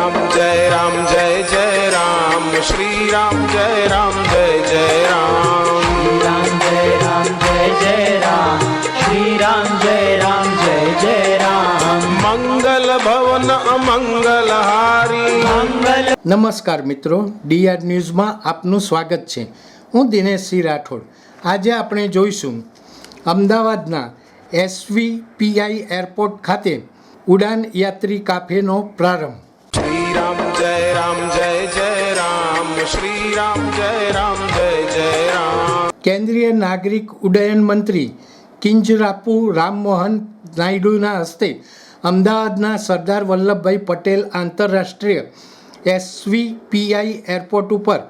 રામ જય રામ જય જય રામ શ્રી રામ જય રામ જય જય રામ રામ જય રામ જય જય રામ શ્રી રામ જય રામ જય જય રામ મંગલ ભવન અમંગલ હારી મંગલ. નમસ્કાર મિત્રો, ડીઆર ન્યૂઝમાં આપનું સ્વાગત છે. હું દિનેશ સિંહ રાઠોડ. આજે આપણે જોઈશું અમદાવાદના એસવીપીઆઈ એરપોર્ટ ખાતે ઉડાન યાત્રી કાફેનો પ્રારંભ. શ્રી રામ જય રામ જય જય રામ શ્રી રામ જય રામ જય જય રામ. કેન્દ્રીય નાગરિક ઉડ્ડયન મંત્રી કિંજરાપુ રામમોહન નાયડુના હસ્તે અમદાવાદના સરદાર વલ્લભભાઈ પટેલ આંતરરાષ્ટ્રીય એસવીપીઆઈ એરપોર્ટ ઉપર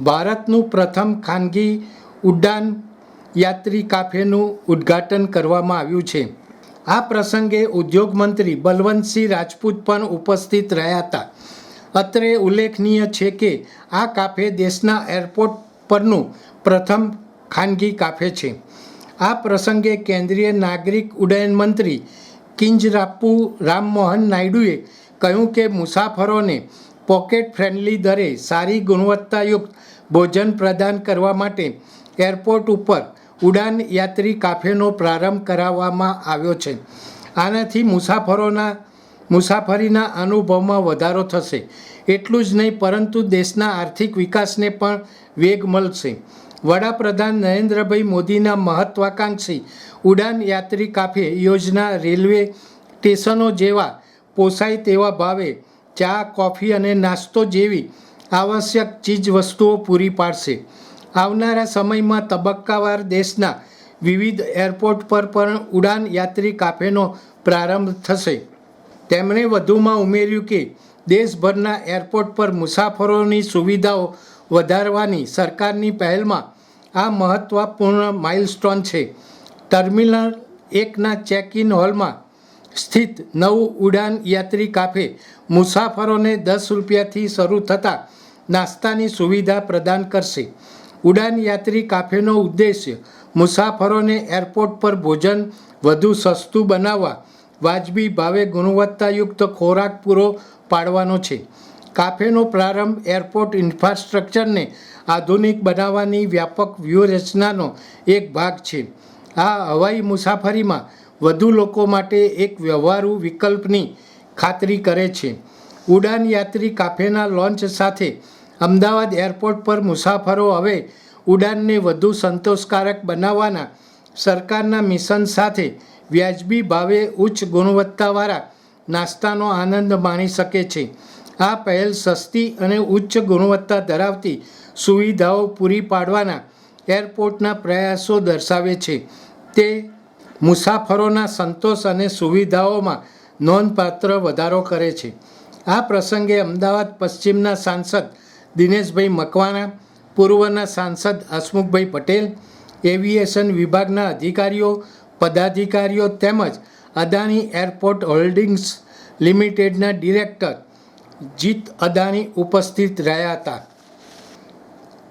ભારતનું પ્રથમ ખાનગી ઉડાન યાત્રી કાફેનું ઉદ્ઘાટન કરવામાં આવ્યું છે. આ પ્રસંગે ઉદ્યોગ મંત્રી બલવંતસિંહ રાજપૂત પણ ઉપસ્થિત રહ્યા હતા. અત્રે ઉલ્લેખનીય છે કે આ કાફે દેશના એરપોર્ટ પરનું પ્રથમ ખાનગી કાફે છે. આ પ્રસંગે કેન્દ્રીય નાગરિક ઉડ્ડયન મંત્રી કિંજરાપુ રામમોહન નાયડુએ કહ્યું કે મુસાફરોને પોકેટ ફ્રેન્ડલી દરે સારી ગુણવત્તાયુક્ત ભોજન પ્રદાન કરવા માટે એરપોર્ટ ઉપર ઉડાન યાત્રી કાફેનો પ્રારંભ કરાવવામાં આવ્યો છે. આનાથી મુસાફરીના અનુભવમાં વધારો થશે. એટલું જ નહીં પરંતુ દેશના આર્થિક વિકાસને પણ વેગ મળશે. વડાપ્રધાન નરેન્દ્રભાઈ મોદીના મહત્વાકાંક્ષી ઉડાન યાત્રી કાફે યોજના રેલવે સ્ટેશનો જેવા પોસાય તેવા ભાવે ચા, કોફી અને નાસ્તો જેવી આવશ્યક ચીજ વસ્તુઓ પૂરી પાડશે. આવનારા સમયમાં તબક્કાવાર દેશના વિવિધ એરપોર્ટ પર પણ ઉડાન યાત્રી કાફેનો પ્રારંભ થશે. તેમણે વધુમાં ઉમેર્યું કે દેશભરના એરપોર્ટ પર મુસાફરોની સુવિધાઓ વધારવાની સરકારની પહેલમાં આ મહત્વપૂર્ણ માઇલસ્ટોન છે. ટર્મિનલ 1ના ચેક ઇન હોલમાં સ્થિત નવું ઉડાન યાત્રી કાફે મુસાફરોને 10 રૂપિયાથી શરૂ થતા નાસ્તાની સુવિધા પ્રદાન કરશે. ઉડાન યાત્રી કાફેનો ઉદ્દેશ્ય મુસાફરોને એરપોર્ટ પર ભોજન વધુ સસ્તું બનાવવા વાજબી ભાવે ગુણવત્તાયુક્ત ખોરાક પૂરો પાડવાનો છે. કાફેનો પ્રારંભ એરપોર્ટ ઇન્ફ્રાસ્ટ્રક્ચરને આધુનિક બનાવવાની વ્યાપક વ્યૂહરચનાનો એક ભાગ છે. આ હવાઈ મુસાફરીમાં વધુ લોકો માટે એક વ્યવહારુ વિકલ્પની ખાતરી કરે છે. ઉડાન યાત્રી કાફેના લોન્ચ સાથે અમદાવાદ એરપોર્ટ પર મુસાફરો હવે ઉડાનને વધુ સંતોષકારક બનાવવાના સરકારના મિશન સાથે વ્યાજબી ભાવે ઉચ્ચ ગુણવત્તાવાળા નાસ્તાનો આનંદ માણી શકે છે. આ પહેલ સસ્તી અને ઉચ્ચ ગુણવત્તા ધરાવતી સુવિધાઓ પૂરી પાડવાના એરપોર્ટના પ્રયાસો દર્શાવે છે. તે મુસાફરોના સંતોષ અને સુવિધાઓમાં નોંધપાત્ર વધારો કરે છે. આ પ્રસંગે અમદાવાદ પશ્ચિમના સાંસદ દિનેશભાઈ મકવાણા, પૂર્વના સાંસદ હસમુખભાઈ પટેલ, એવિએશન વિભાગના અધિકારીઓ, પદાધિકારીઓ તેમજ અદાણી એરપોર્ટ હોલ્ડિંગ્સ લિમિટેડના ડિરેક્ટર જીત અદાણી ઉપસ્થિત રહ્યા હતા.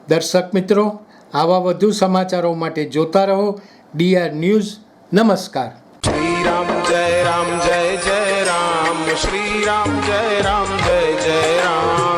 દર્શક મિત્રો, આવા વધુ સમાચારો માટે જોતા રહો ડીઆર ન્યૂઝ. નમસ્કાર. શ્રી રામ જય રામ જય જય રામ શ્રી રામ જય રામ જય જય રામ.